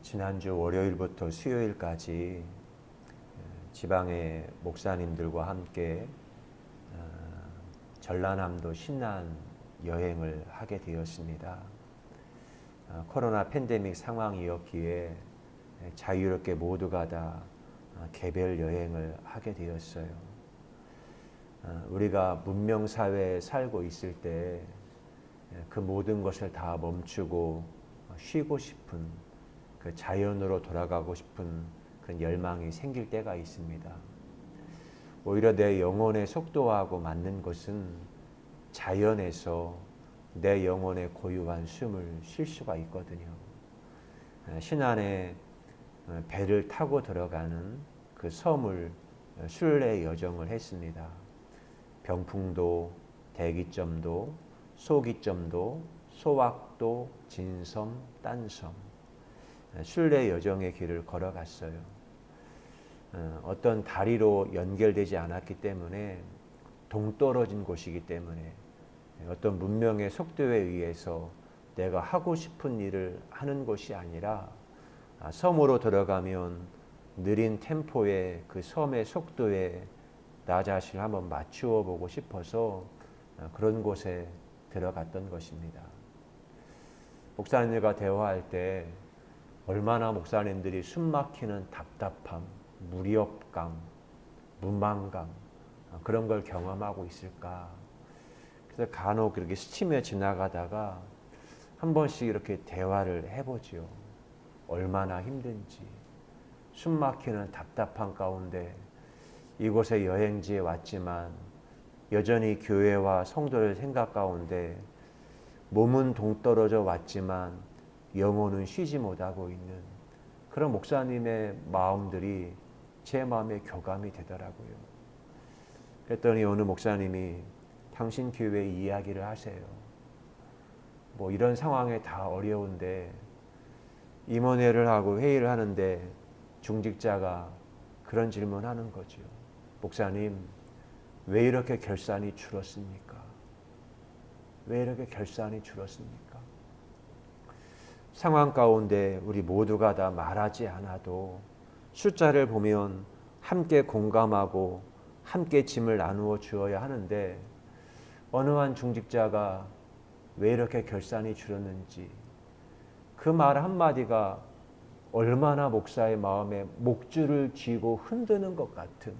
지난주 월요일부터 수요일까지 지방의 목사님들과 함께 전라남도 신안 여행을 하게 되었습니다. 코로나 팬데믹 상황이었기에 자유롭게 모두가 다 개별 여행을 하게 되었어요. 우리가 문명사회에 살고 있을 때 그 모든 것을 다 멈추고 쉬고 싶은, 그 자연으로 돌아가고 싶은 그런 열망이 생길 때가 있습니다. 오히려 내 영혼의 속도하고 맞는 것은 자연에서 내 영혼의 고유한 숨을 쉴 수가 있거든요. 신안에 배를 타고 들어가는 그 섬을 순례 여정을 했습니다. 병풍도, 대기점도, 소기점도, 소확도, 진섬, 딴섬, 순례 여정의 길을 걸어갔어요. 어떤 다리로 연결되지 않았기 때문에, 동떨어진 곳이기 때문에, 어떤 문명의 속도에 의해서 내가 하고 싶은 일을 하는 것이 아니라 섬으로 들어가면 느린 템포의 그 섬의 속도에 나 자신을 한번 맞추어 보고 싶어서 그런 곳에 들어갔던 것입니다. 목사님들과 대화할 때 얼마나 목사님들이 숨막히는 답답함, 무력감, 무망감, 그런 걸 경험하고 있을까. 그래서 간혹 그렇게 스치며 지나가다가 한 번씩 이렇게 대화를 해보지요. 얼마나 힘든지, 숨막히는 답답한 가운데 이곳에 여행지에 왔지만 여전히 교회와 성도를 생각 가운데 몸은 동떨어져 왔지만 영혼은 쉬지 못하고 있는 그런 목사님의 마음들이 제 마음에 교감이 되더라고요. 그랬더니 어느 목사님이 당신 교회 이야기를 하세요. 뭐 이런 상황에 다 어려운데 임원회를 하고 회의를 하는데 중직자가 그런 질문하는 거죠. 목사님, 왜 이렇게 결산이 줄었습니까? 왜 이렇게 결산이 줄었습니까? 상황 가운데 우리 모두가 다 말하지 않아도 숫자를 보면 함께 공감하고 함께 짐을 나누어 주어야 하는데 어느 한 중직자가 왜 이렇게 결산이 줄었는지 그 말 한마디가 얼마나 목사의 마음에 목줄을 쥐고 흔드는 것 같은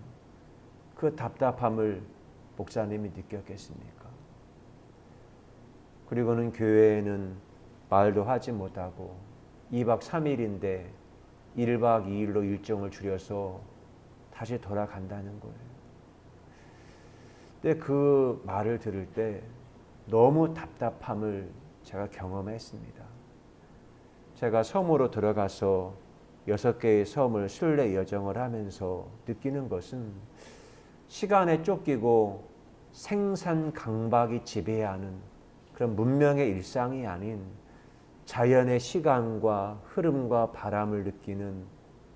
그 답답함을 목사님이 느꼈겠습니까? 그리고는 교회에는 말도 하지 못하고 2박 3일인데 1박 2일로 일정을 줄여서 다시 돌아간다는 거예요. 근데 그 말을 들을 때 너무 답답함을 제가 경험했습니다. 제가 섬으로 들어가서 6개의 섬을 순례 여정을 하면서 느끼는 것은 시간에 쫓기고 생산 강박이 지배하는 그런 문명의 일상이 아닌 자연의 시간과 흐름과 바람을 느끼는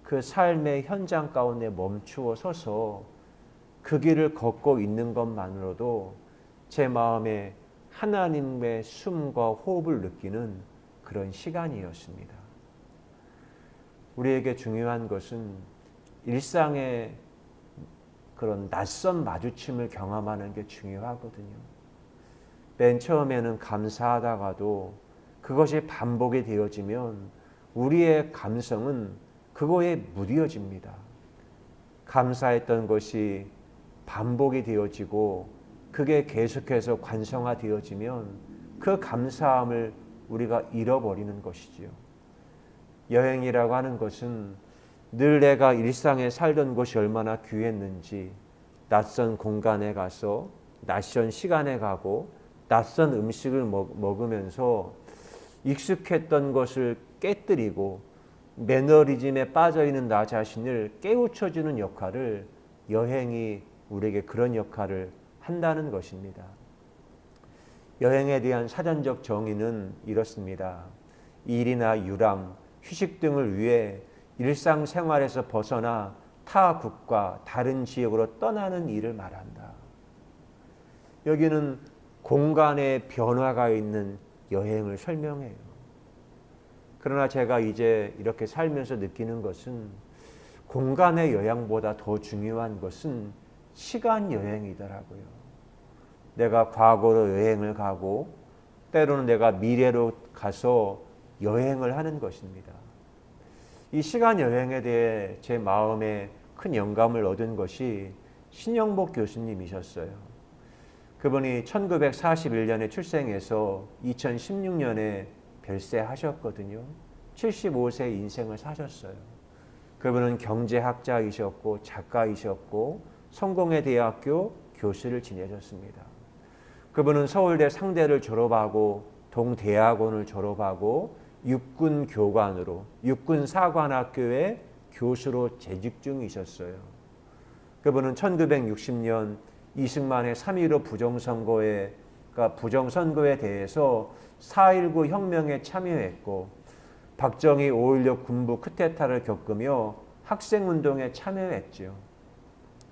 그 삶의 현장 가운데 멈추어 서서 그 길을 걷고 있는 것만으로도 제 마음에 하나님의 숨과 호흡을 느끼는 그런 시간이었습니다. 우리에게 중요한 것은 일상의 그런 낯선 마주침을 경험하는 게 중요하거든요. 맨 처음에는 감사하다가도 그것이 반복이 되어지면 우리의 감성은 그거에 무뎌집니다. 감사했던 것이 반복이 되어지고 그게 계속해서 관성화되어지면 그 감사함을 우리가 잃어버리는 것이지요. 여행이라고 하는 것은 늘 내가 일상에 살던 곳이 얼마나 귀했는지 낯선 공간에 가서 낯선 시간에 가고 낯선 음식을 먹으면서 익숙했던 것을 깨뜨리고 매너리즘에 빠져있는 나 자신을 깨우쳐주는 역할을 여행이 우리에게 그런 역할을 한다는 것입니다. 여행에 대한 사전적 정의는 이렇습니다. 일이나 유람, 휴식 등을 위해 일상생활에서 벗어나 타 국가, 다른 지역으로 떠나는 일을 말한다. 여기는 공간의 변화가 있는 여행을 설명해요. 그러나 제가 이제 이렇게 살면서 느끼는 것은 공간의 여행보다 더 중요한 것은 시간 여행이더라고요. 내가 과거로 여행을 가고 때로는 내가 미래로 가서 여행을 하는 것입니다. 이 시간 여행에 대해 제 마음에 큰 영감을 얻은 것이 신영복 교수님이셨어요. 그분이 1941년에 출생해서 2016년에 별세하셨거든요. 75세 인생을 사셨어요. 그분은 경제학자이셨고 작가이셨고 성공회 대학교 교수를 지내셨습니다. 그분은 서울대 상대를 졸업하고 동대학원을 졸업하고 육군교관으로 육군사관학교의 교수로 재직 중이셨어요. 그분은 1960년 이승만의 3.15 부정선거에 대해서 4.19 혁명에 참여했고 박정희 5.16 군부 쿠데타를 겪으며 학생운동에 참여했죠.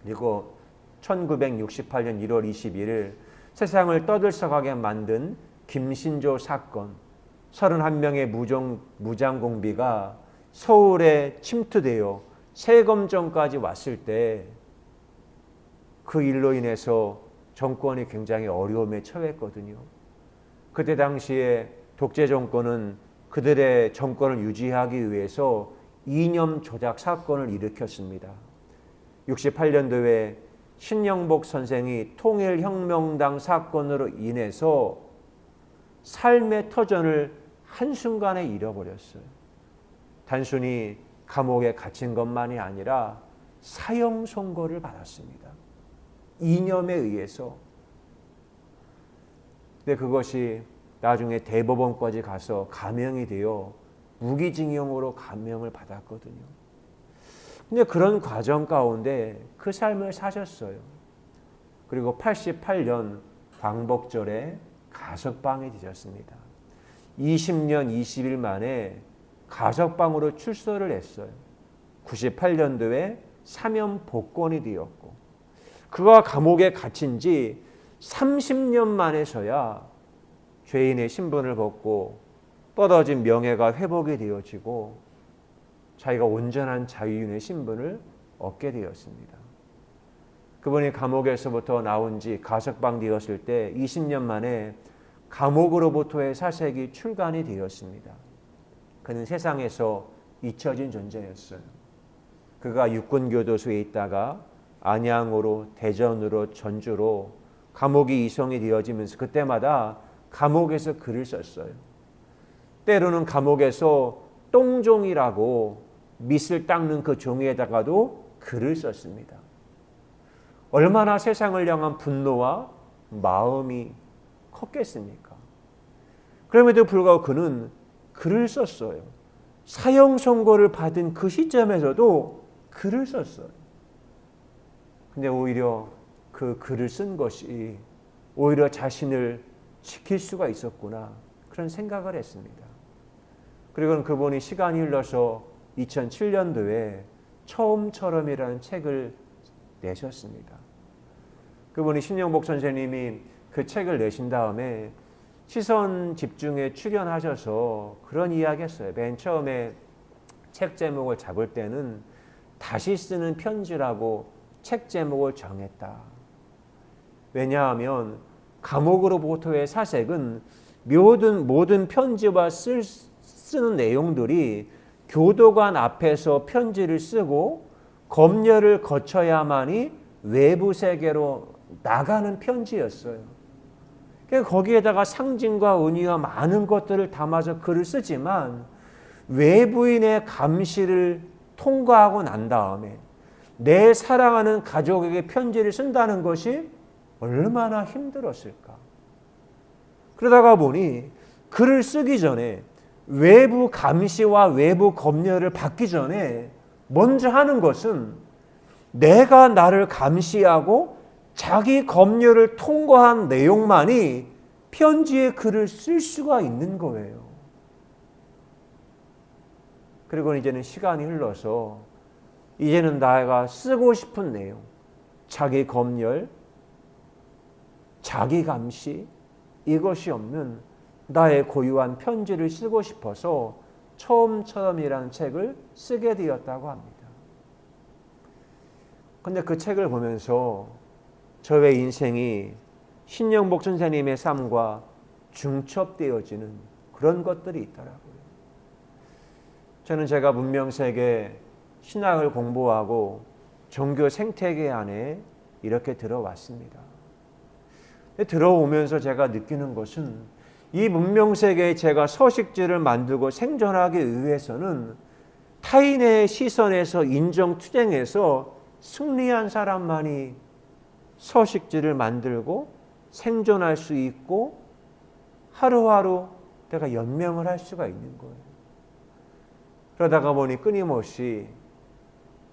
그리고 1968년 1월 21일 세상을 떠들썩하게 만든 김신조 사건, 31명의 무장공비가 서울에 침투되어 세검정까지 왔을 때 그 일로 인해서 정권이 굉장히 어려움에 처했거든요. 그때 당시에 독재 정권은 그들의 정권을 유지하기 위해서 이념 조작 사건을 일으켰습니다. 68년도에 신영복 선생이 통일혁명당 사건으로 인해서 삶의 터전을 한순간에 잃어버렸어요. 단순히 감옥에 갇힌 것만이 아니라 사형 선고를 받았습니다. 이념에 의해서. 근데 그것이 나중에 대법원까지 가서 감형이 되어 무기징역으로 감형을 받았거든요. 근데 그런 과정 가운데 그 삶을 사셨어요. 그리고 88년 광복절에 가석방이 되셨습니다. 20년 20일 만에 가석방으로 출소를 했어요. 98년도에 사면 복권이 되었고 그가 감옥에 갇힌 지 30년 만에서야 죄인의 신분을 벗고 떨어진 명예가 회복이 되어지고 자기가 온전한 자유인의 신분을 얻게 되었습니다. 그분이 감옥에서부터 나온 지 가석방 되었을 때 20년 만에 감옥으로부터의 사색이 출간이 되었습니다. 그는 세상에서 잊혀진 존재였어요. 그가 육군교도소에 있다가 안양으로, 대전으로, 전주로 감옥이 이송이 되어지면서 그때마다 감옥에서 글을 썼어요. 때로는 감옥에서 똥종이라고 밑을 닦는 그 종이에다가도 글을 썼습니다. 얼마나 세상을 향한 분노와 마음이 컸겠습니까? 그럼에도 불구하고 그는 글을 썼어요. 사형 선고를 받은 그 시점에서도 글을 썼어요. 근데 오히려 그 글을 쓴 것이 오히려 자신을 지킬 수가 있었구나 그런 생각을 했습니다. 그리고 그분이 시간이 흘러서 2007년도에 처음처럼이라는 책을 내셨습니다. 그분이 신영복 선생님이 그 책을 내신 다음에 시선 집중에 출연하셔서 그런 이야기 했어요. 맨 처음에 책 제목을 잡을 때는 다시 쓰는 편지라고 책 제목을 정했다. 왜냐하면 감옥으로부터의 사색은 모든 편지와 쓰는 내용들이 교도관 앞에서 편지를 쓰고 검열을 거쳐야만이 외부 세계로 나가는 편지였어요. 거기에다가 상징과 의미와 많은 것들을 담아서 글을 쓰지만 외부인의 감시를 통과하고 난 다음에 내 사랑하는 가족에게 편지를 쓴다는 것이 얼마나 힘들었을까. 그러다가 보니 글을 쓰기 전에 외부 감시와 외부 검열을 받기 전에 먼저 하는 것은 내가 나를 감시하고 자기 검열을 통과한 내용만이 편지에 글을 쓸 수가 있는 거예요. 그리고 이제는 시간이 흘러서 이제는 내가 쓰고 싶은 내용, 자기 검열, 자기 감시 이것이 없는 나의 고유한 편지를 쓰고 싶어서 처음처럼이라는 책을 쓰게 되었다고 합니다. 근데 그 책을 보면서 저의 인생이 신영복 선생님의 삶과 중첩되어지는 그런 것들이 있더라고요. 저는 제가 문명세계 신학을 공부하고 종교 생태계 안에 이렇게 들어왔습니다. 들어오면서 제가 느끼는 것은 이 문명세계에 제가 서식지를 만들고 생존하기 위해서는 타인의 시선에서 인정투쟁해서 승리한 사람만이 서식지를 만들고 생존할 수 있고 하루하루 내가 연명을 할 수가 있는 거예요. 그러다가 보니 끊임없이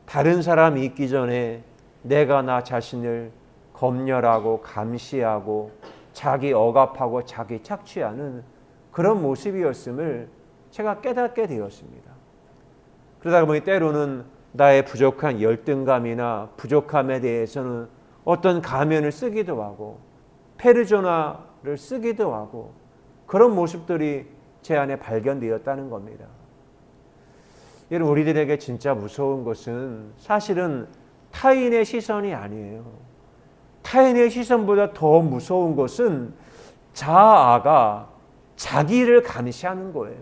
다른 사람이 있기 전에 내가 나 자신을 검열하고 감시하고 자기 억압하고 자기 착취하는 그런 모습이었음을 제가 깨닫게 되었습니다. 그러다 보니 때로는 나의 부족한 열등감이나 부족함에 대해서는 어떤 가면을 쓰기도 하고 페르소나를 쓰기도 하고 그런 모습들이 제 안에 발견되었다는 겁니다. 여러분, 우리들에게 진짜 무서운 것은 사실은 타인의 시선이 아니에요. 타인의 시선보다 더 무서운 것은 자아가 자기를 감시하는 거예요.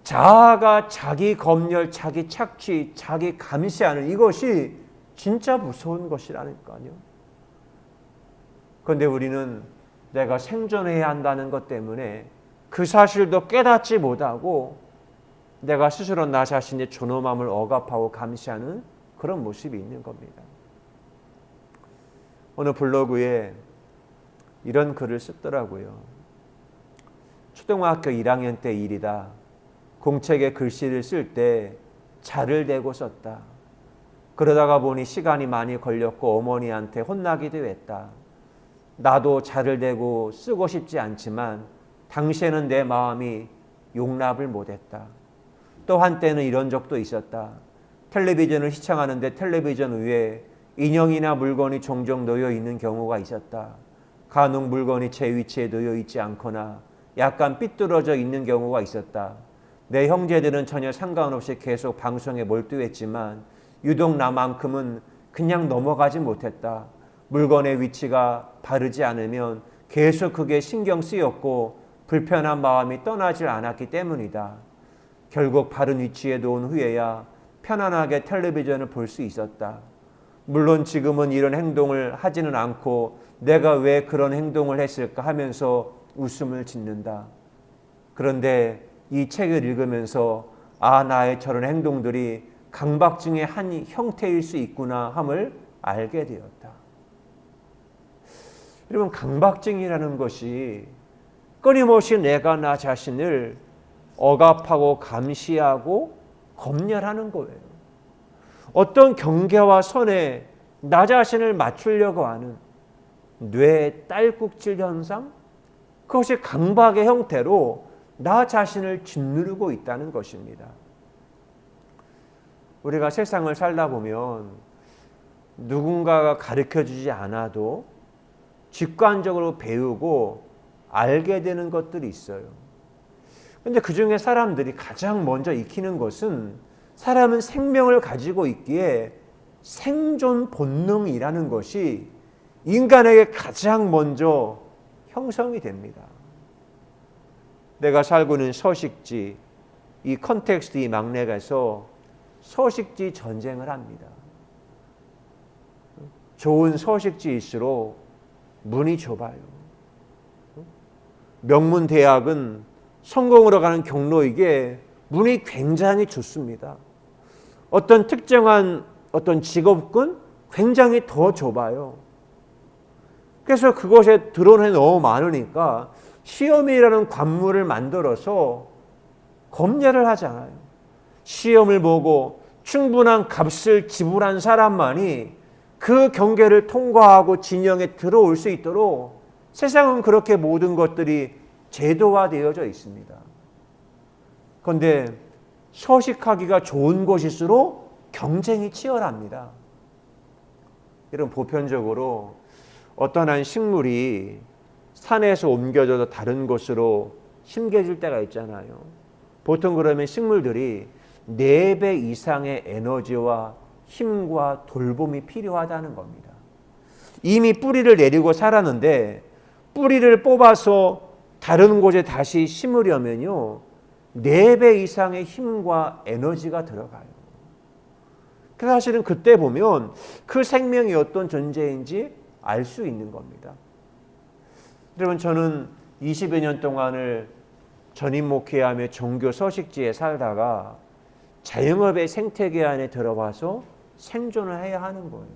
자아가 자기 검열, 자기 착취, 자기 감시하는 이것이 진짜 무서운 것이라니까요. 그런데 우리는 내가 생존해야 한다는 것 때문에 그 사실도 깨닫지 못하고 내가 스스로 나 자신의 존엄함을 억압하고 감시하는 그런 모습이 있는 겁니다. 어느 블로그에 이런 글을 썼더라고요. 초등학교 1학년 때 일이다. 공책에 글씨를 쓸 때 자를 대고 썼다. 그러다가 보니 시간이 많이 걸렸고 어머니한테 혼나기도 했다. 나도 자를 대고 쓰고 싶지 않지만 당시에는 내 마음이 용납을 못했다. 또 한때는 이런 적도 있었다. 텔레비전을 시청하는데 텔레비전 위에 인형이나 물건이 종종 놓여 있는 경우가 있었다. 간혹 물건이 제 위치에 놓여 있지 않거나 약간 삐뚤어져 있는 경우가 있었다. 내 형제들은 전혀 상관없이 계속 방송에 몰두했지만 유독 나만큼은 그냥 넘어가지 못했다. 물건의 위치가 바르지 않으면 계속 그게 신경 쓰였고 불편한 마음이 떠나질 않았기 때문이다. 결국 바른 위치에 놓은 후에야 편안하게 텔레비전을 볼 수 있었다. 물론 지금은 이런 행동을 하지는 않고 내가 왜 그런 행동을 했을까 하면서 웃음을 짓는다. 그런데 이 책을 읽으면서 나의 저런 행동들이 강박증의 한 형태일 수 있구나 함을 알게 되었다. 여러분, 강박증이라는 것이 끊임없이 내가 나 자신을 억압하고 감시하고 검열하는 거예요. 어떤 경계와 선에 나 자신을 맞추려고 하는 뇌의 딸꾹질 현상, 그것이 강박의 형태로 나 자신을 짓누르고 있다는 것입니다. 우리가 세상을 살다 보면 누군가가 가르쳐주지 않아도 직관적으로 배우고 알게 되는 것들이 있어요. 그런데 그 중에 사람들이 가장 먼저 익히는 것은 사람은 생명을 가지고 있기에 생존 본능이라는 것이 인간에게 가장 먼저 형성이 됩니다. 내가 살고 있는 서식지, 이 컨텍스트, 이 막내가서 서식지 전쟁을 합니다. 좋은 서식지일수록 문이 좁아요. 명문 대학은 성공으로 가는 경로이기에 문이 굉장히 좋습니다. 어떤 특정한 어떤 직업군 굉장히 더 좁아요. 그래서 그것에 드론이 너무 많으니까 시험이라는 관문을 만들어서 검열을 하잖아요. 시험을 보고 충분한 값을 지불한 사람만이 그 경계를 통과하고 진영에 들어올 수 있도록 세상은 그렇게 모든 것들이 제도화되어져 있습니다. 그런데 서식하기가 좋은 곳일수록 경쟁이 치열합니다. 이런 보편적으로 어떤 한 식물이 산에서 옮겨져서 다른 곳으로 심겨질 때가 있잖아요. 보통 그러면 식물들이 4배 이상의 에너지와 힘과 돌봄이 필요하다는 겁니다. 이미 뿌리를 내리고 자랐는데 뿌리를 뽑아서 다른 곳에 다시 심으려면요 4배 이상의 힘과 에너지가 들어가요. 그래서 사실은 그때 보면 그 생명이 어떤 존재인지 알 수 있는 겁니다. 여러분, 저는 20여 년 동안을 전임 목회하며 종교 서식지에 살다가 자영업의 생태계 안에 들어와서 생존을 해야 하는 거예요.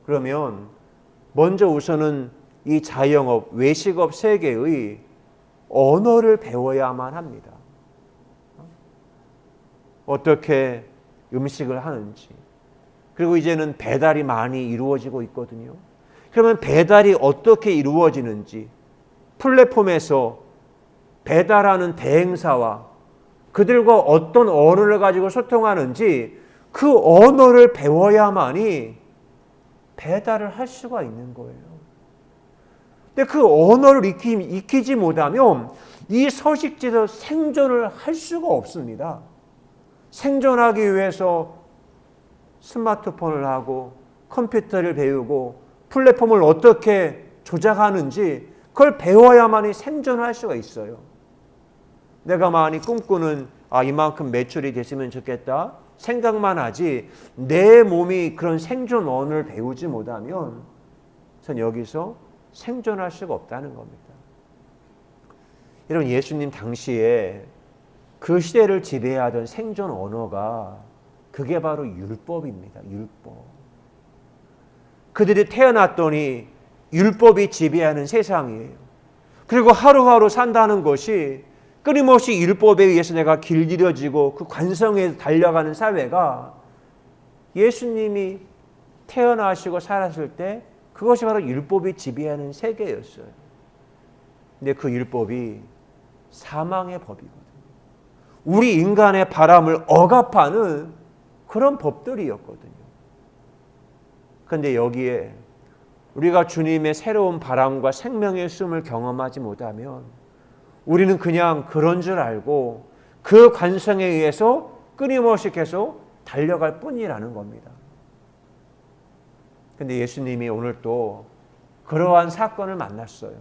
그러면 먼저 우선은 이 자영업, 외식업 세계의 언어를 배워야만 합니다. 어떻게 음식을 하는지. 그리고 이제는 배달이 많이 이루어지고 있거든요. 그러면 배달이 어떻게 이루어지는지, 플랫폼에서 배달하는 대행사와 그들과 어떤 언어를 가지고 소통하는지 그 언어를 배워야만이 배달을 할 수가 있는 거예요. 근데 그 언어를 익히지 못하면 이 서식지에서 생존을 할 수가 없습니다. 생존하기 위해서 스마트폰을 하고 컴퓨터를 배우고 플랫폼을 어떻게 조작하는지 그걸 배워야만이 생존을 할 수가 있어요. 내가 많이 꿈꾸는 이만큼 매출이 됐으면 좋겠다 생각만 하지 내 몸이 그런 생존 언어를 배우지 못하면 전 여기서 생존할 수가 없다는 겁니다. 여러분, 예수님 당시에 그 시대를 지배하던 생존 언어가 그게 바로 율법입니다. 율법. 그들이 태어났더니 율법이 지배하는 세상이에요. 그리고 하루하루 산다는 것이 끊임없이 율법에 의해서 내가 길들여지고 그 관성에 달려가는 사회가 예수님이 태어나시고 살았을 때 그것이 바로 율법이 지배하는 세계였어요. 근데 그 율법이 사망의 법이거든요. 우리 인간의 바람을 억압하는 그런 법들이었거든요. 그런데 여기에 우리가 주님의 새로운 바람과 생명의 숨을 경험하지 못하면 우리는 그냥 그런 줄 알고 그 관성에 의해서 끊임없이 계속 달려갈 뿐이라는 겁니다. 그런데 예수님이 오늘 또 그러한 사건을 만났어요.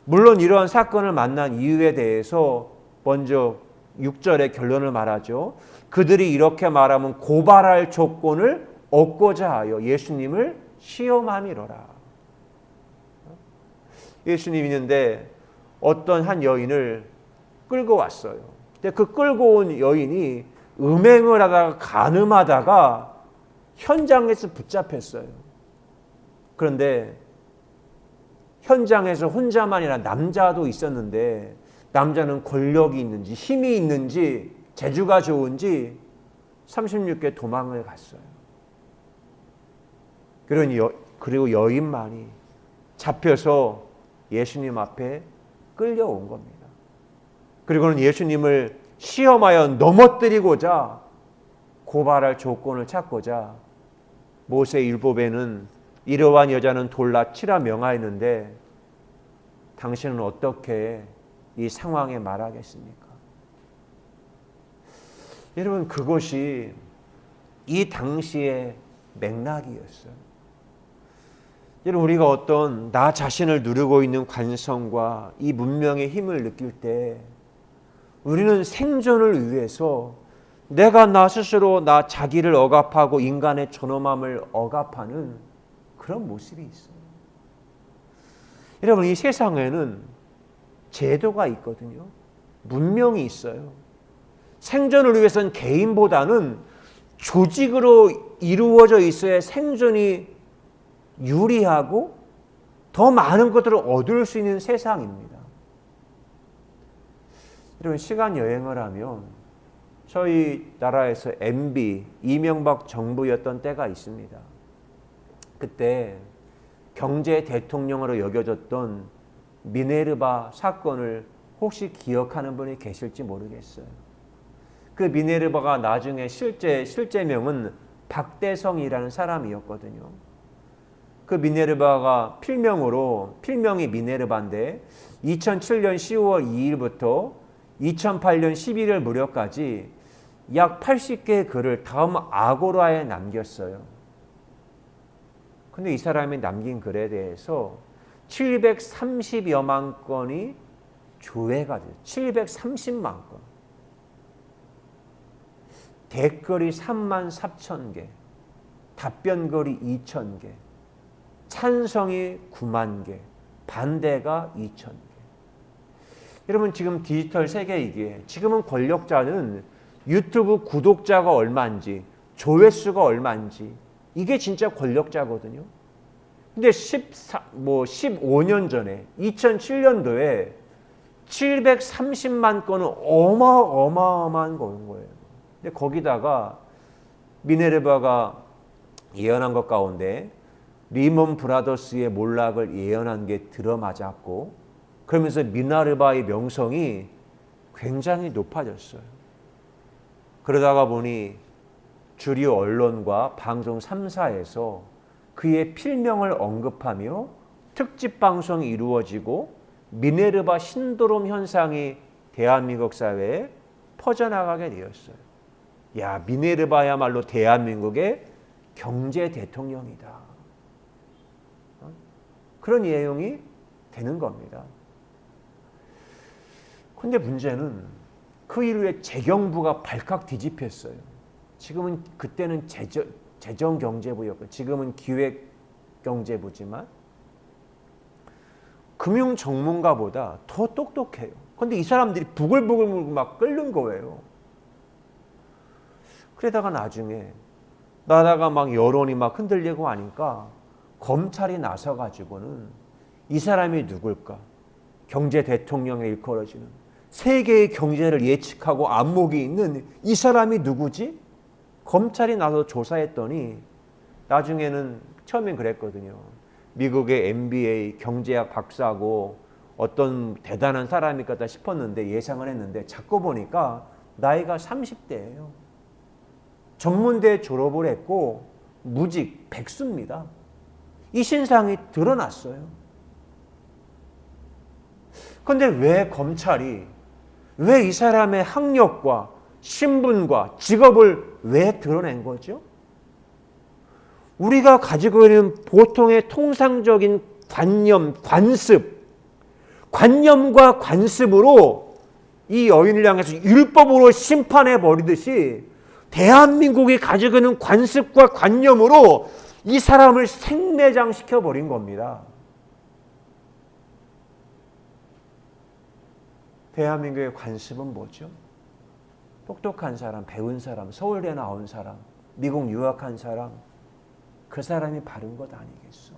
물론 이러한 사건을 만난 이유에 대해서 먼저 6절의 결론을 말하죠. 그들이 이렇게 말하면 고발할 조건을 얻고자 하여 예수님을 시험함이로라. 예수님이 있는데 어떤 한 여인을 끌고 왔어요. 근데 그 끌고 온 여인이 음행을 하다가 간음하다가 현장에서 붙잡혔어요. 그런데 현장에서 혼자만 아니라 남자도 있었는데 남자는 권력이 있는지 힘이 있는지 재주가 좋은지 36개 도망을 갔어요. 그리고 여인만이 잡혀서 예수님 앞에 끌려온 겁니다. 그리고는 예수님을 시험하여 넘어뜨리고자 고발할 조건을 찾고자 모세 율법에는 이러한 여자는 돌라 치라 명하였는데 당신은 어떻게 이 상황에 말하겠습니까? 여러분, 그것이 이 당시의 맥락이었어요. 여러분, 우리가 어떤 나 자신을 누르고 있는 관성과 이 문명의 힘을 느낄 때 우리는 생존을 위해서 내가 나 스스로 나 자기를 억압하고 인간의 존엄함을 억압하는 그런 모습이 있어요. 여러분, 이 세상에는 제도가 있거든요. 문명이 있어요. 생존을 위해서는 개인보다는 조직으로 이루어져 있어야 생존이 유리하고 더 많은 것들을 얻을 수 있는 세상입니다. 여러분, 시간 여행을 하면 저희 나라에서 MB, 이명박 정부였던 때가 있습니다. 그때 경제 대통령으로 여겨졌던 미네르바 사건을 혹시 기억하는 분이 계실지 모르겠어요. 그 미네르바가 나중에 실제명은 박대성이라는 사람이었거든요. 그 미네르바가 필명이 미네르바인데 2007년 10월 2일부터 2008년 11월 무렵까지 약 80개의 글을 다음 아고라에 남겼어요. 근데 이 사람이 남긴 글에 대해서 730여만 건이 조회가 돼요. 730만 건. 댓글이 3만 4천 개, 답변글이 2천 개, 찬성이 9만 개, 반대가 2천 개. 여러분 지금 디지털 세계이기에 지금은 권력자는 유튜브 구독자가 얼마인지 조회수가 얼마인지 이게 진짜 권력자거든요. 근데 15년 전에 2007년도에 730만 건은 어마어마한 거예요. 근데 거기다가 미네르바가 예언한 것 가운데 리먼 브라더스의 몰락을 예언한 게 들어맞았고 그러면서 미네르바의 명성이 굉장히 높아졌어요. 그러다가 보니 주류 언론과 방송 3사에서 그의 필명을 언급하며 특집 방송이 이루어지고 미네르바 신도롬 현상이 대한민국 사회에 퍼져나가게 되었어요. 야, 미네르바야말로 대한민국의 경제 대통령이다. 그런 내용이 되는 겁니다. 그런데 문제는 그 이후에 재경부가 발칵 뒤집혔어요. 지금은 그때는 재정경제부였고 지금은 기획경제부지만 금융 전문가보다 더 똑똑해요. 그런데 이 사람들이 부글부글 막 끓는 거예요. 그러다가 나중에 나라가 막 여론이 막 흔들리고 하니까 검찰이 나서가지고는 이 사람이 누굴까? 경제 대통령에 일컬어지는 세계의 경제를 예측하고 안목이 있는 이 사람이 누구지? 검찰이 나서 조사했더니 나중에는 처음엔 그랬거든요. 미국의 MBA 경제학 박사고 어떤 대단한 사람일 거다 싶었는데 예상을 했는데 자꾸 보니까 나이가 30대예요. 전문대 졸업을 했고 무직 백수입니다. 이 신상이 드러났어요. 그런데 왜 검찰이 왜 이 사람의 학력과 신분과 직업을 왜 드러낸 거죠? 우리가 가지고 있는 보통의 통상적인 관념과 관습으로 이 여인을 향해서 율법으로 심판해 버리듯이 대한민국이 가지고 있는 관습과 관념으로 이 사람을 생매장시켜 버린 겁니다. 대한민국의 관습은 뭐죠? 똑똑한 사람, 배운 사람, 서울대 나온 사람, 미국 유학한 사람, 그 사람이 바른 것 아니겠어?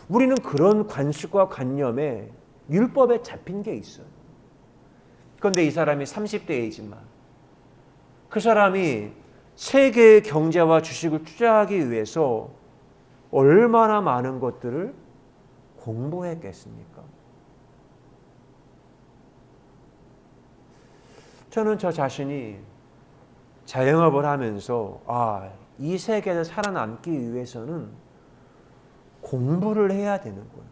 우리는 그런 관습과 관념에 율법에 잡힌 게 있어요. 그런데 이 사람이 30대이지만 그 사람이 세계의 경제와 주식을 투자하기 위해서 얼마나 많은 것들을 공부했겠습니까? 저는 저 자신이 자영업을 하면서 이 세계에 살아남기 위해서는 공부를 해야 되는구나.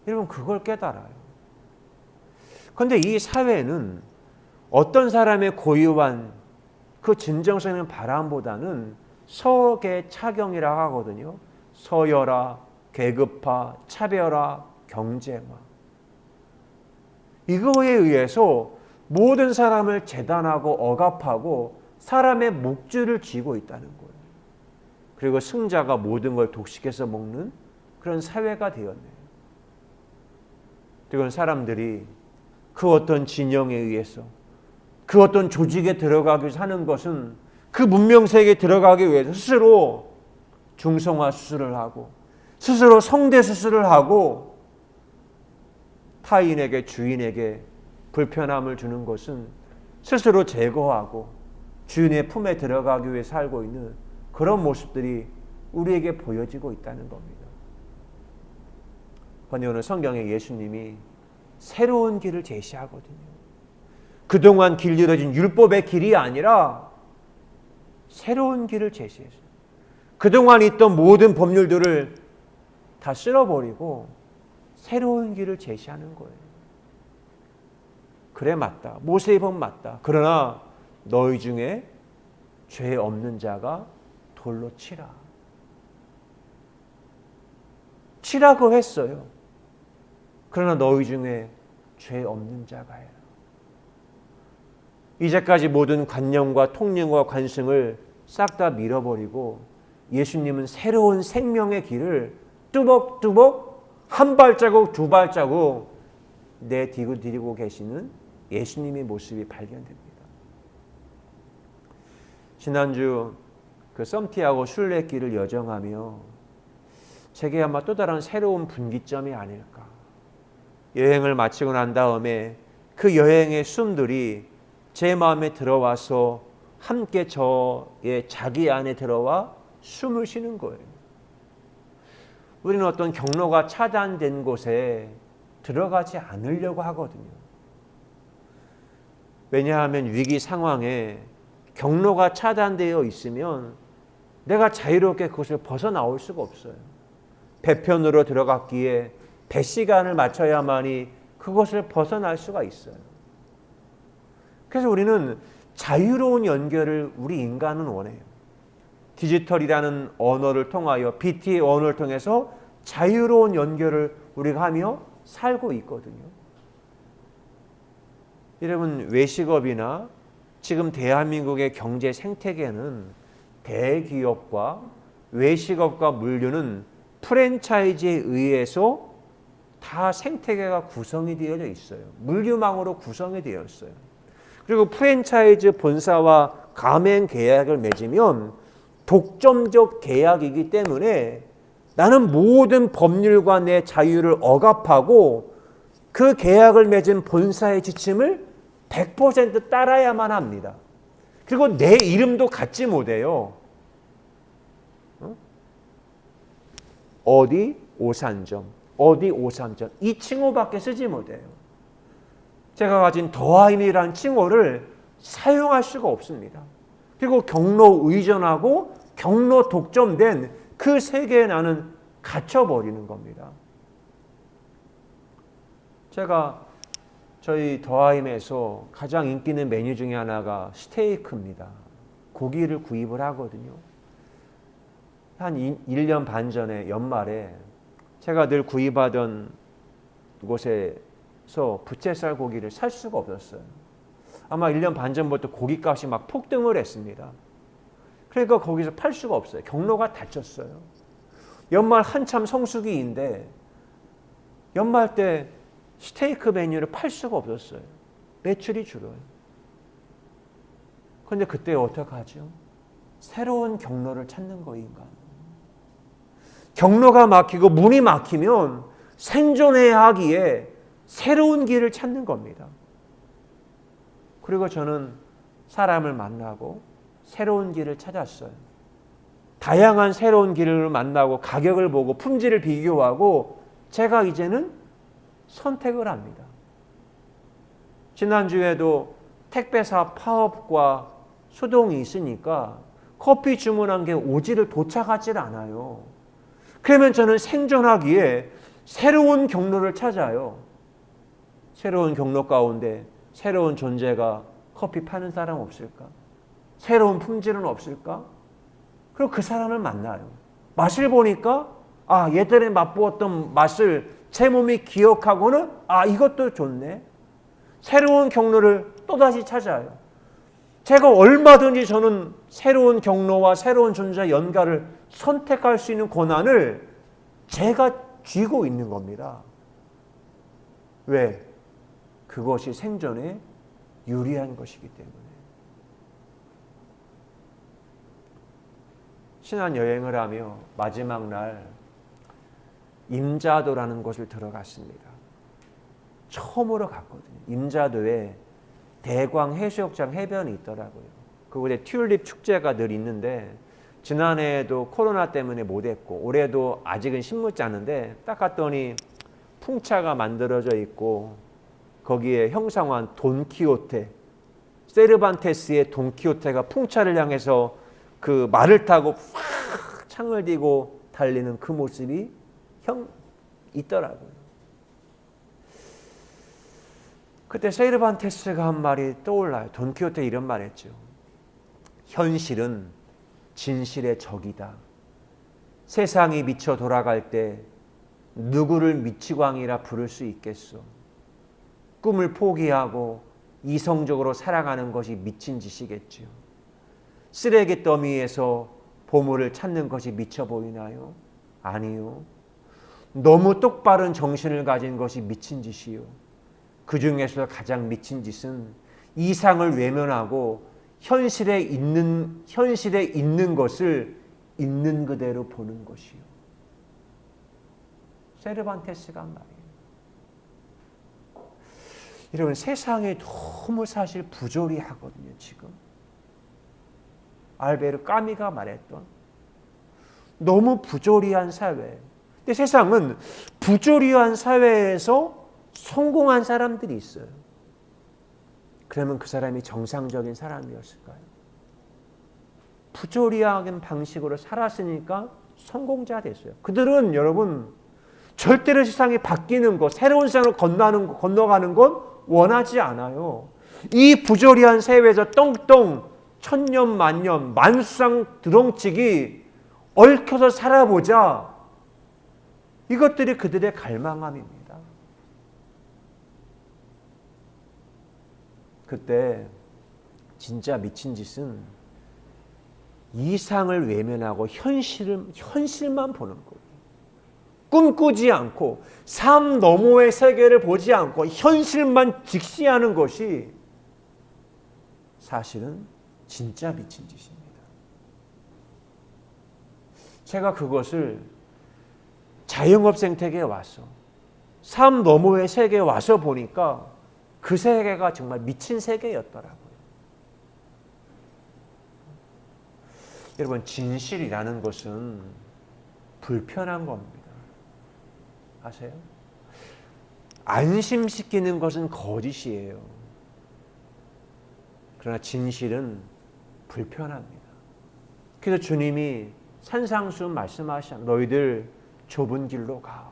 여러분 그걸 깨달아요. 그런데 이 사회는 어떤 사람의 고유한 그 진정성의 바람보다는 서계 차경이라고 하거든요. 서열화, 계급화, 차별화, 경제화. 이거에 의해서 모든 사람을 재단하고 억압하고 사람의 목줄을 쥐고 있다는 거예요. 그리고 승자가 모든 걸 독식해서 먹는 그런 사회가 되었네요. 그리고 사람들이 그 어떤 진영에 의해서 그 어떤 조직에 들어가기 위해서 하는 것은 그 문명세계에 들어가기 위해서 스스로 중성화 수술을 하고 스스로 성대 수술을 하고 타인에게 주인에게 불편함을 주는 것은 스스로 제거하고 주인의 품에 들어가기 위해 살고 있는 그런 모습들이 우리에게 보여지고 있다는 겁니다. 그런데 오늘 성경에 예수님이 새로운 길을 제시하거든요. 그동안 길들여진 율법의 길이 아니라 새로운 길을 제시했어요. 그동안 있던 모든 법률들을 다 쓸어버리고 새로운 길을 제시하는 거예요. 그래 맞다. 모세의 법 맞다. 그러나 너희 중에 죄 없는 자가 돌로 치라. 치라고 했어요. 그러나 너희 중에 죄 없는 자가 해라. 이제까지 모든 관념과 통념과 관승을 싹 다 밀어버리고 예수님은 새로운 생명의 길을 뚜벅뚜벅 한 발자국 두 발자국 내디디고 계시는 예수님의 모습이 발견됩니다. 지난주 그 썸티하고 순례길을 여정하며 제게 아마 또 다른 새로운 분기점이 아닐까. 여행을 마치고 난 다음에 그 여행의 숨들이 제 마음에 들어와서 함께 저의 자기 안에 들어와 숨을 쉬는 거예요. 우리는 어떤 경로가 차단된 곳에 들어가지 않으려고 하거든요. 왜냐하면 위기 상황에 경로가 차단되어 있으면 내가 자유롭게 그것을 벗어나올 수가 없어요. 배편으로 들어갔기에 배 시간을 맞춰야만이 그것을 벗어날 수가 있어요. 그래서 우리는 자유로운 연결을 우리 인간은 원해요. 디지털이라는 언어를 통하여 BT의 언어를 통해서 자유로운 연결을 우리가 하며 살고 있거든요. 여러분 외식업이나 지금 대한민국의 경제 생태계는 대기업과 외식업과 물류는 프랜차이즈에 의해서 다 생태계가 구성이 되어져 있어요. 물류망으로 구성이 되어 있어요. 그리고 프랜차이즈 본사와 가맹 계약을 맺으면 독점적 계약이기 때문에 나는 모든 법률과 내 자유를 억압하고 그 계약을 맺은 본사의 지침을 100% 따라야만 합니다. 그리고 내 이름도 갖지 못해요. 어디 오산점, 어디 오삼점 이 칭호밖에 쓰지 못해요. 제가 가진 더하임이라는 칭호를 사용할 수가 없습니다. 그리고 경로 의존하고 경로 독점된 그 세계에 나는 갇혀버리는 겁니다. 제가 저희 더하임에서 가장 인기 있는 메뉴 중에 하나가 스테이크입니다. 고기를 구입을 하거든요. 한 1년 반 전에 연말에 제가 늘 구입하던 곳에서 부채살 고기를 살 수가 없었어요. 아마 1년 반 전부터 고기값이 막 폭등을 했습니다. 그러니까 거기서 팔 수가 없어요. 경로가 닫혔어요. 연말 한참 성수기인데 연말 때 스테이크 메뉴를 팔 수가 없었어요. 매출이 줄어요. 그런데 그때 어떻게 하죠? 새로운 경로를 찾는 거인가? 경로가 막히고 문이 막히면 생존해야 하기에 새로운 길을 찾는 겁니다. 그리고 저는 사람을 만나고 새로운 길을 찾았어요. 다양한 새로운 길을 만나고 가격을 보고 품질을 비교하고 제가 이제는 선택을 합니다. 지난주에도 택배사 파업과 소동이 있으니까 커피 주문한 게 오지를 도착하질 않아요. 그러면 저는 생존하기에 새로운 경로를 찾아요. 새로운 경로 가운데 새로운 존재가 커피 파는 사람 없을까? 새로운 품질은 없을까? 그리고 그 사람을 만나요. 맛을 보니까 예전에 맛보았던 맛을 제 몸이 기억하고는 이것도 좋네. 새로운 경로를 또다시 찾아요. 제가 얼마든지 저는 새로운 경로와 새로운 존재의 연결을 선택할 수 있는 권한을 제가 쥐고 있는 겁니다. 왜? 그것이 생존에 유리한 것이기 때문에. 신안여행을 하며 마지막 날 임자도라는 곳을 들어갔습니다. 처음으로 갔거든요. 임자도에 대광 해수욕장 해변이 있더라고요. 그곳에 튤립 축제가 늘 있는데 지난해에도 코로나 때문에 못했고 올해도 아직은 심무지 않은데 딱 갔더니 풍차가 만들어져 있고 거기에 형상화한 돈키호테, 세르반테스의 돈키호테가 풍차를 향해서 그 말을 타고 확 창을 띠고 달리는 그 모습이 있더라고요. 그때 세르반테스가 한 말이 떠올라요. 돈키호테 이런 말 했죠. 현실은 진실의 적이다. 세상이 미쳐 돌아갈 때 누구를 미치광이라 부를 수 있겠소. 꿈을 포기하고 이성적으로 살아가는 것이 미친 짓이겠지요. 쓰레기 더미에서 보물을 찾는 것이 미쳐 보이나요? 아니요. 너무 똑바른 정신을 가진 것이 미친 짓이요. 그 중에서 가장 미친 짓은 이상을 외면하고 현실에 있는 것을 있는 그대로 보는 것이요. 세르반테스가 한 말이에요. 여러분, 세상이 너무 사실 부조리하거든요. 지금 알베르 까미가 말했던 너무 부조리한 사회. 근데 세상은 부조리한 사회에서 성공한 사람들이 있어요. 그러면 그 사람이 정상적인 사람이었을까요? 부조리한 방식으로 살았으니까 성공자 됐어요. 그들은 여러분 절대로 세상이 바뀌는 것, 새로운 세상으로 건너가는 건 원하지 않아요. 이 부조리한 사회에서 떵떵 천년 만년 만수상 드렁치기 얽혀서 살아보자. 이것들이 그들의 갈망함입니다. 그때 진짜 미친 짓은 이상을 외면하고 현실만 보는 거예요. 꿈꾸지 않고 삶 너머의 세계를 보지 않고 현실만 직시하는 것이 사실은 진짜 미친 짓입니다. 제가 그것을 자영업 생태계에 와서 삶 너머의 세계에 와서 보니까 그 세계가 정말 미친 세계였더라고요. 여러분, 진실이라는 것은 불편한 겁니다. 아세요? 안심시키는 것은 거짓이에요. 그러나 진실은 불편합니다. 그래서 주님이 산상수 말씀하시잖아요. 너희들 좁은 길로 가.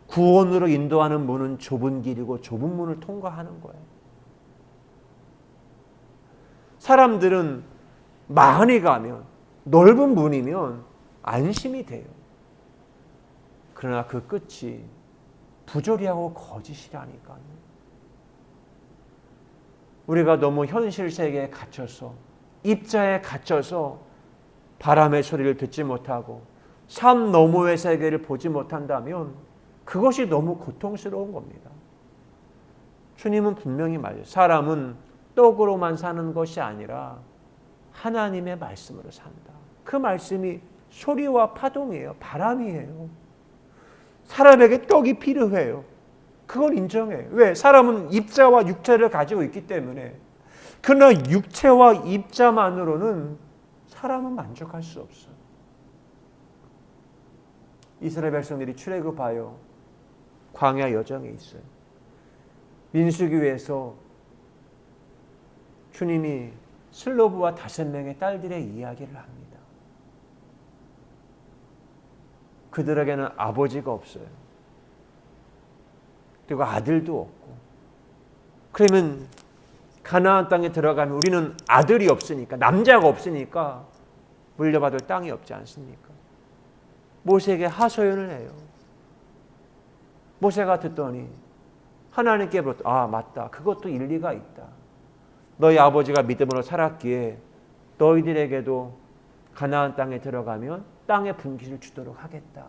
구원으로 인도하는 문은 좁은 길이고 좁은 문을 통과하는 거예요. 사람들은 많이 가면 넓은 문이면 안심이 돼요. 그러나 그 끝이 부조리하고 거짓이라니까요. 우리가 너무 현실 세계에 갇혀서 입자에 갇혀서 바람의 소리를 듣지 못하고 삶 너머의 세계를 보지 못한다면 그것이 너무 고통스러운 겁니다. 주님은 분명히 말해요. 사람은 떡으로만 사는 것이 아니라 하나님의 말씀으로 산다. 그 말씀이 소리와 파동이에요. 바람이에요. 사람에게 떡이 필요해요. 그걸 인정해요. 왜? 사람은 입자와 육체를 가지고 있기 때문에. 그러나 육체와 입자만으로는 사람은 만족할 수 없어요. 이스라엘 백성들이 출애굽하여 광야 여정에 있어요. 민수기에서 주님이 슬로브와 5명의 딸들의 이야기를 합니다. 그들에게는 아버지가 없어요. 그리고 아들도 없고. 그러면 가나안 땅에 들어가면 우리는 아들이 없으니까, 남자가 없으니까 물려받을 땅이 없지 않습니까? 모세에게 하소연을 해요. 모세가 듣더니 하나님께 물었다. 맞다. 그것도 일리가 있다. 너희 아버지가 믿음으로 살았기에 너희들에게도 가나안 땅에 들어가면 땅의 분기를 주도록 하겠다.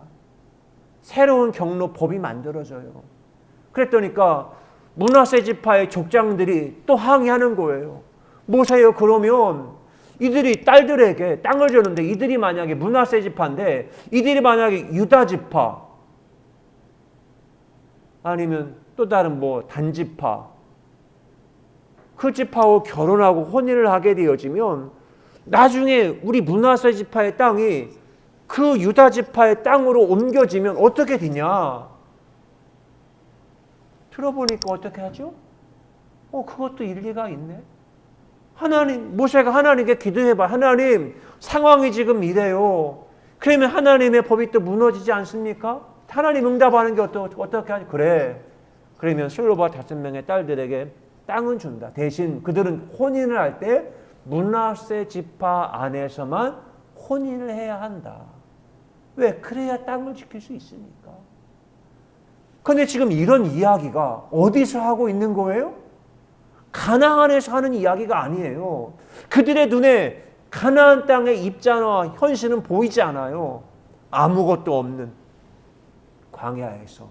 새로운 경로 법이 만들어져요. 그랬더니까 므낫세 지파의 족장들이 또 항의하는 거예요. 모세요, 그러면 이들이 딸들에게 땅을 줬는데 이들이 만약에 므낫세 지파인데 이들이 만약에 유다 지파 아니면 또 다른 단지파 그 지파와 결혼하고 혼인을 하게 되어지면 나중에 우리 므낫세 지파의 땅이 그 유다 지파의 땅으로 옮겨지면 어떻게 되냐? 들어보니까 어떻게 하죠? 그것도 일리가 있네. 모세가 하나님께 기도해봐. 하나님, 상황이 지금 이래요. 그러면 하나님의 법이 또 무너지지 않습니까? 하나님 응답하는 게 어떻게 하지? 그래. 그러면 솔로몬 5명의 딸들에게 땅은 준다. 대신 그들은 혼인을 할 때 므낫세 지파 안에서만 혼인을 해야 한다. 왜? 그래야 땅을 지킬 수 있으니까. 그런데 지금 이런 이야기가 어디서 하고 있는 거예요? 가나안에서 하는 이야기가 아니에요. 그들의 눈에 가나안 땅의 입자나 현실은 보이지 않아요. 아무것도 없는 광야에서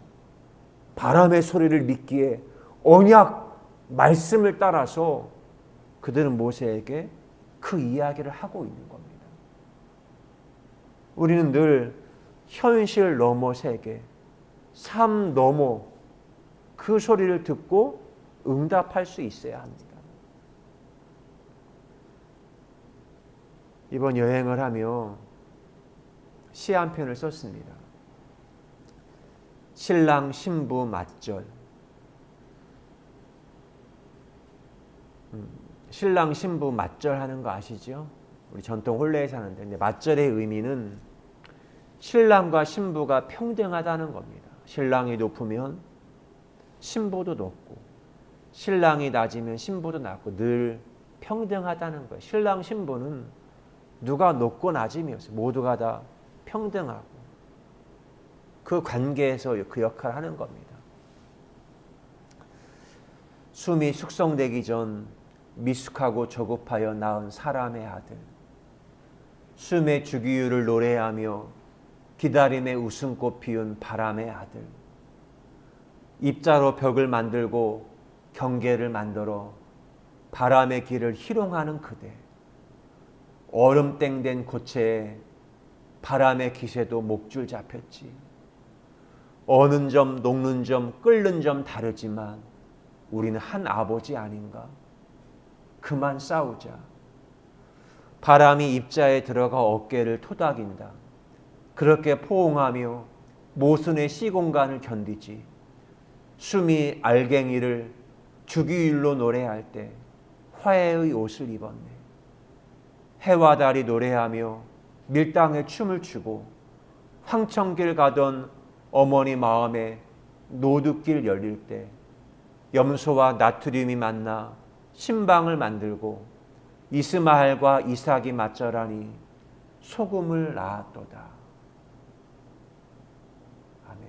바람의 소리를 믿기에 언약 말씀을 따라서 그들은 모세에게 그 이야기를 하고 있는 겁니다. 우리는 늘 현실 넘어 세계, 삶 넘어 그 소리를 듣고 응답할 수 있어야 합니다. 이번 여행을 하며 시 한 편을 썼습니다. 신랑 신부 맞절. 신랑 신부 맞절하는 거 아시죠? 우리 전통 혼례에서 하는데, 근데 맞절의 의미는 신랑과 신부가 평등하다는 겁니다. 신랑이 높으면 신부도 높고, 신랑이 낮으면 신부도 낮고, 늘 평등하다는 거예요. 신랑 신부는 누가 높고 낮음이 없어요. 모두가 다 평등하고 그 관계에서 그 역할을 하는 겁니다. 숨이 숙성되기 전 미숙하고 조급하여 낳은 사람의 아들, 숨의 주기율을 노래하며 기다림의 웃음꽃 피운 바람의 아들, 입자로 벽을 만들고 경계를 만들어 바람의 길을 희롱하는 그대, 얼음땡된 고체에 바람의 기세도 목줄 잡혔지. 어는 점, 녹는 점, 끓는 점 다르지만 우리는 한 아버지 아닌가? 그만 싸우자. 바람이 입자에 들어가 어깨를 토닥인다. 그렇게 포옹하며 모순의 시공간을 견디지. 숨이 알갱이를 주기율로 노래할 때 화해의 옷을 입었네. 해와 달이 노래하며 밀당에 춤을 추고 황천길 가던 어머니 마음에 노둣길 열릴 때 염소와 나트륨이 만나 신방을 만들고 이스마엘과 이삭이 맞절하니 소금을 낳았도다. 아멘.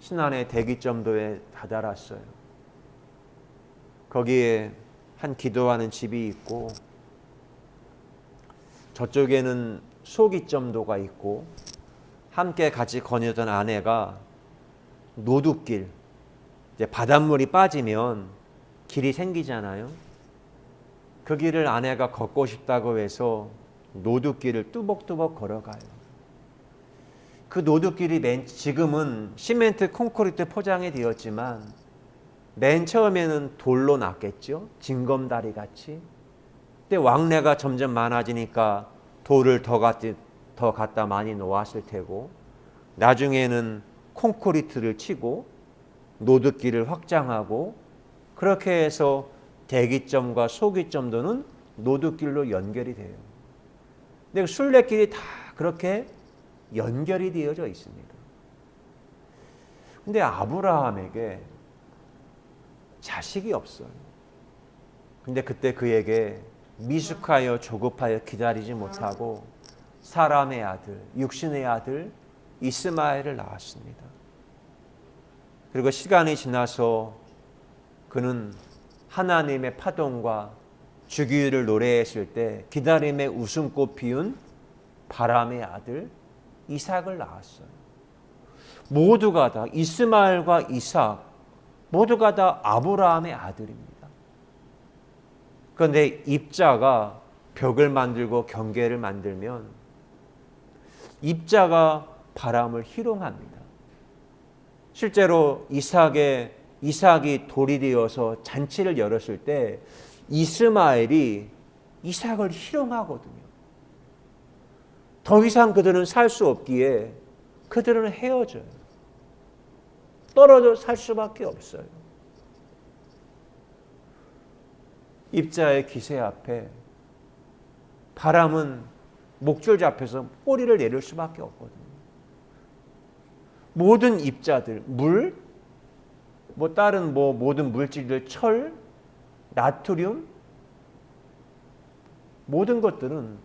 신안의 대기점도에 다다랐어요. 거기에 한 기도하는 집이 있고 저쪽에는 소기점도가 있고 함께 같이 거니던 아내가 노둣길, 이제 바닷물이 빠지면 길이 생기잖아요. 그 길을 아내가 걷고 싶다고 해서 노둣길을 뚜벅뚜벅 걸어가요. 그 노둣길이 지금은 시멘트 콘크리트 포장이 되었지만 맨 처음에는 돌로 놨겠죠. 징검다리 같이. 근데 왕래가 점점 많아지니까 돌을 더 갖다 많이 놓았을 테고, 나중에는 콘크리트를 치고 노둣길을 확장하고, 그렇게 해서 대기점과 소기점도는 노둣길로 연결이 돼요. 근데 순례길이 다 그렇게 연결이 되어져 있습니다. 근데 아브라함에게 자식이 없어요. 근데 그때 그에게 미숙하여 조급하여 기다리지 못하고 사람의 아들, 육신의 아들 이스마엘을 낳았습니다. 그리고 시간이 지나서 그는 하나님의 파동과 주기율을 노래했을 때 기다림의 웃음꽃 피운 바람의 아들 이삭을 낳았어요. 모두가 다 이스마엘과 이삭 모두가 다 아브라함의 아들입니다. 그런데 입자가 벽을 만들고 경계를 만들면 입자가 바람을 희롱합니다. 실제로 이삭이 돌이 되어서 잔치를 열었을 때 이스마엘이 이삭을 희롱하거든요. 더 이상 그들은 살 수 없기에 그들은 헤어져요. 떨어져 살 수밖에 없어요. 입자의 기세 앞에 바람은 목줄 잡혀서 꼬리를 내릴 수밖에 없거든요. 모든 입자들, 물, 다른 모든 물질들, 철, 나트륨, 모든 것들은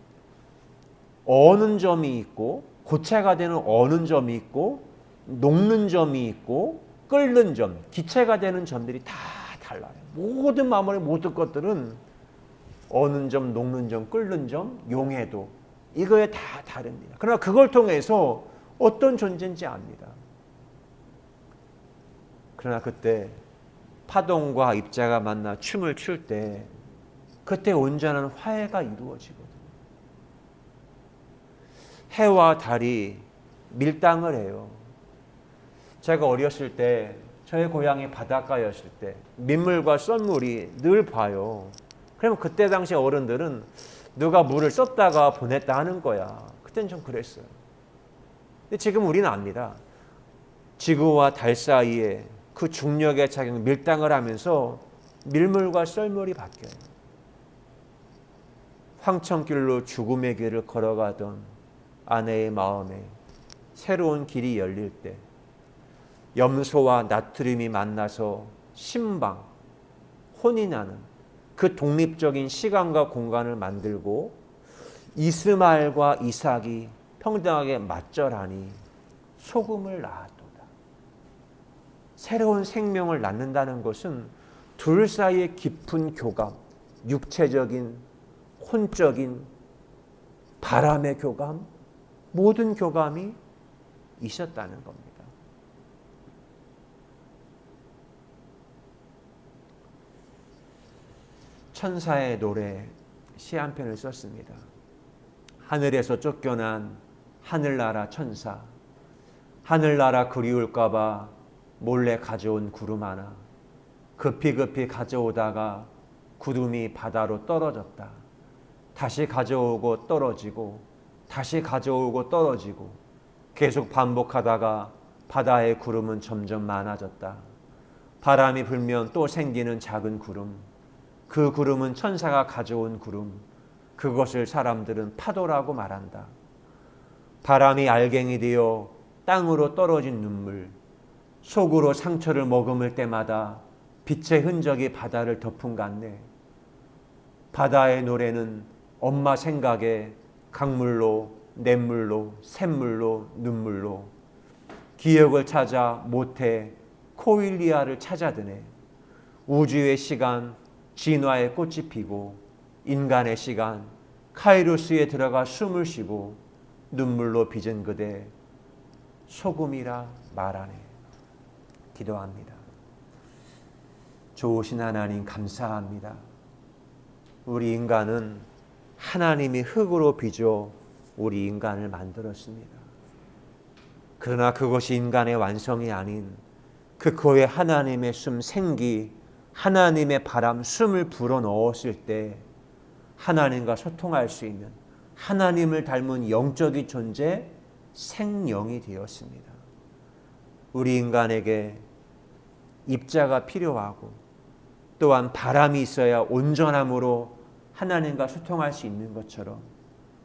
어는 점이 있고 고체가 되는 어는 점이 있고 녹는 점이 있고 끓는 점, 기체가 되는 점들이 다 달라요. 모든 마모의 모든 것들은 어는 점, 녹는 점, 끓는 점, 용해도 이거에 다 다릅니다. 그러나 그걸 통해서 어떤 존재인지 압니다. 그러나 그때 파동과 입자가 만나 춤을 출 때 그때 온전한 화해가 이루어지거든요. 해와 달이 밀당을 해요. 제가 어렸을 때 저희 고향이 바닷가였을 때 민물과 썰물이 늘 봐요. 그러면 그때 당시 어른들은 누가 물을 썼다가 보냈다 하는 거야. 그때는 좀 그랬어요. 근데 지금 우리는 압니다. 지구와 달 사이에 그 중력의 작용, 밀당을 하면서 밀물과 썰물이 바뀌어요. 황천길로 죽음의 길을 걸어가던 아내의 마음에 새로운 길이 열릴 때 염소와 나트륨이 만나서 신방, 혼이 나는 그 독립적인 시간과 공간을 만들고 이스마엘과 이삭이 평등하게 맞절하니 소금을 낳았도다. 새로운 생명을 낳는다는 것은 둘 사이의 깊은 교감, 육체적인, 혼적인 바람의 교감, 모든 교감이 있었다는 겁니다. 천사의 노래 시 한 편을 썼습니다. 하늘에서 쫓겨난 하늘나라 천사, 하늘나라 그리울까 봐 몰래 가져온 구름 하나, 급히 가져오다가 구름이 바다로 떨어졌다. 다시 가져오고 떨어지고 다시 가져오고 떨어지고 계속 반복하다가 바다의 구름은 점점 많아졌다. 바람이 불면 또 생기는 작은 구름, 그 구름은 천사가 가져온 구름, 그것을 사람들은 파도라고 말한다. 바람이 알갱이 되어 땅으로 떨어진 눈물, 속으로 상처를 머금을 때마다 빛의 흔적이 바다를 덮은 같네. 바다의 노래는 엄마 생각에 강물로, 냇물로, 샘물로, 눈물로 기억을 찾아 모태 코일리아를 찾아드네. 우주의 시간 진화의 꽃이 피고 인간의 시간 카이로스에 들어가 숨을 쉬고 눈물로 빚은 그대 소금이라 말하네. 기도합니다. 좋으신 하나님 감사합니다. 우리 인간은 하나님이 흙으로 빚어 우리 인간을 만들었습니다. 그러나 그것이 인간의 완성이 아닌 그 코에 하나님의 숨, 생기, 하나님의 바람, 숨을 불어넣었을 때 하나님과 소통할 수 있는 하나님을 닮은 영적인 존재, 생명이 되었습니다. 우리 인간에게 입자가 필요하고 또한 바람이 있어야 온전함으로 하나님과 소통할 수 있는 것처럼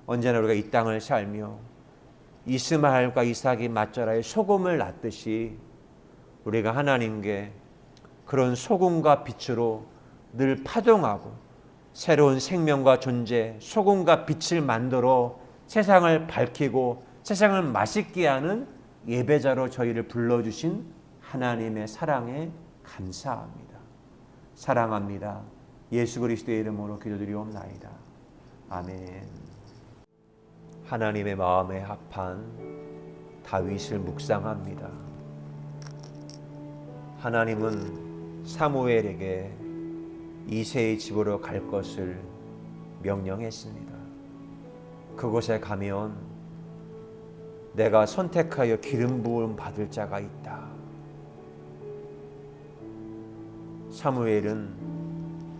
언제나 우리가 이 땅을 살며 이스마엘과 이삭이 맞절하여 소금을 낳듯이 우리가 하나님께 그런 소금과 빛으로 늘 파동하고 새로운 생명과 존재, 소금과 빛을 만들어 세상을 밝히고 세상을 맛있게 하는 예배자로 저희를 불러주신 하나님의 사랑에 감사합니다. 사랑합니다. 예수 그리스도의 이름으로 기도드리옵나이다. 아멘. 하나님의 마음에 합한 다윗을 묵상합니다. 하나님은 사무엘에게 이새의 집으로 갈 것을 명령했습니다. 그곳에 가면 내가 선택하여 기름 부음 받을 자가 있다. 사무엘은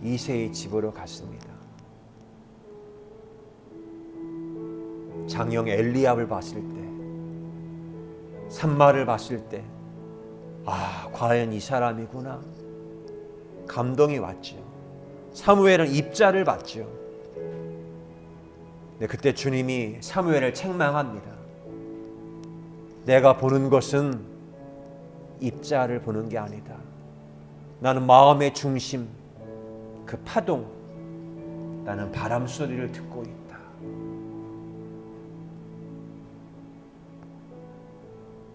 이새의 집으로 갔습니다. 장형 엘리압을 봤을 때, 산마를 봤을 때, 과연 이 사람이구나. 감동이 왔지요. 사무엘은 입자를 봤지요. 네, 그때 주님이 사무엘을 책망합니다. 내가 보는 것은 입자를 보는 게 아니다. 나는 마음의 중심, 그 파동, 나는 바람 소리를 듣고 있다.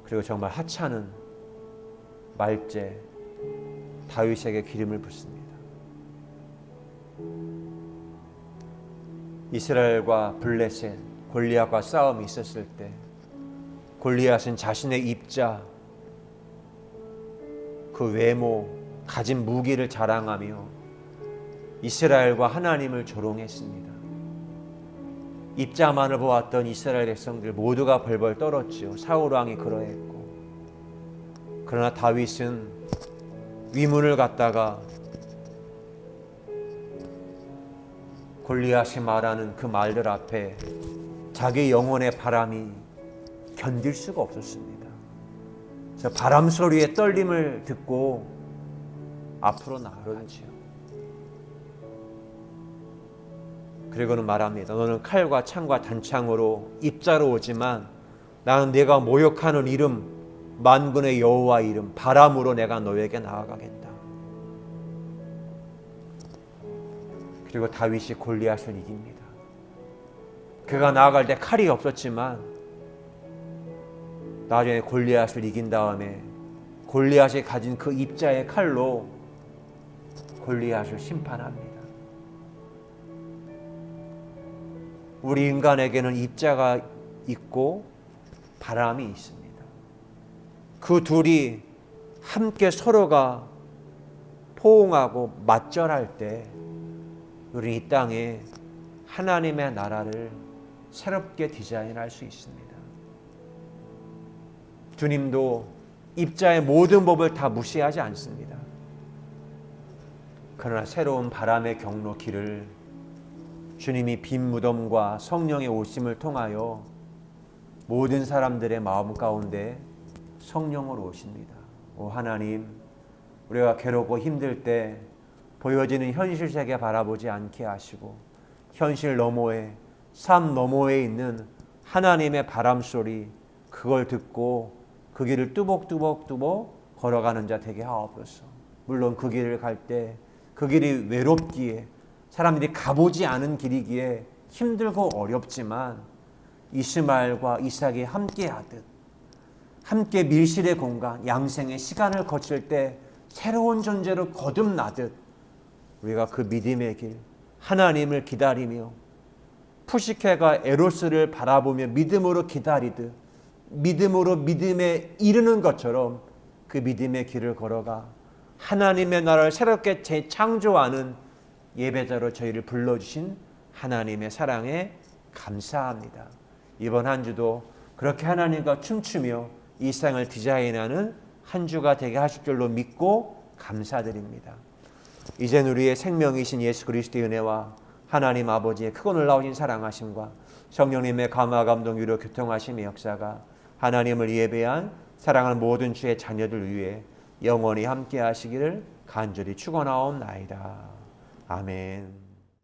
그리고 정말 하찮은 말제 다윗에게 기름을 붓습니다. 이스라엘과 블레셋, 골리앗과 싸움이 있었을 때 골리앗은 자신의 입자, 그 외모, 가진 무기를 자랑하며 이스라엘과 하나님을 조롱했습니다. 입자만을 보았던 이스라엘 백성들 모두가 벌벌 떨었지요. 사울 왕이 그러했고. 그러나 다윗은 위문을 갖다가 골리앗이 말하는 그 말들 앞에 자기 영혼의 바람이 견딜 수가 없었습니다. 그래서 바람 소리의 떨림을 듣고 앞으로 나아가지요. 그리고는 말합니다. 너는 칼과 창과 단창으로 입자로 오지만 나는 내가 모욕하는 이름, 만군의 여호와 이름, 바람으로 내가 너에게 나아가겠다. 그리고 다윗이 골리앗을 이깁니다. 그가 나아갈 때 칼이 없었지만 나중에 골리앗을 이긴 다음에 골리앗이 가진 그 입자의 칼로 골리앗을 심판합니다. 우리 인간에게는 입자가 있고 바람이 있습니다. 그 둘이 함께 서로가 포옹하고 맞절할 때 우리 이 땅에 하나님의 나라를 새롭게 디자인할 수 있습니다. 주님도 입자의 모든 법을 다 무시하지 않습니다. 그러나 새로운 바람의 경로 길을 주님이 빈 무덤과 성령의 오심을 통하여 모든 사람들의 마음 가운데 성령으로 오십니다. 오 하나님, 우리가 괴롭고 힘들 때 보여지는 현실 세계 바라보지 않게 하시고 현실 너머에, 삶 너머에 있는 하나님의 바람 소리, 그걸 듣고 그 길을 뚜벅뚜벅 걸어가는 자 되게 하옵소서. 물론 그 길을 갈 때 그 길이 외롭기에, 사람들이 가보지 않은 길이기에 힘들고 어렵지만 이스마엘과 이삭이 함께하듯, 함께 밀실의 공간, 양생의 시간을 거칠 때 새로운 존재로 거듭나듯 우리가 그 믿음의 길, 하나님을 기다리며 푸시케가 에로스를 바라보며 믿음으로 기다리듯 믿음으로 믿음에 이르는 것처럼 그 믿음의 길을 걸어가 하나님의 나라를 새롭게 재창조하는 예배자로 저희를 불러주신 하나님의 사랑에 감사합니다. 이번 한 주도 그렇게 하나님과 춤추며 이 세상을 디자인하는 한 주가 되게 하실 줄로 믿고 감사드립니다. 이젠 우리의 생명이신 예수 그리스도의 은혜와 하나님 아버지의 크고 놀라우신 사랑하심과 성령님의 감화 감동 위로 교통하심의 역사가 하나님을 예배한 사랑하는 모든 주의 자녀들 위해 영원히 함께 하시기를 간절히 축원하옵나이다. 아멘.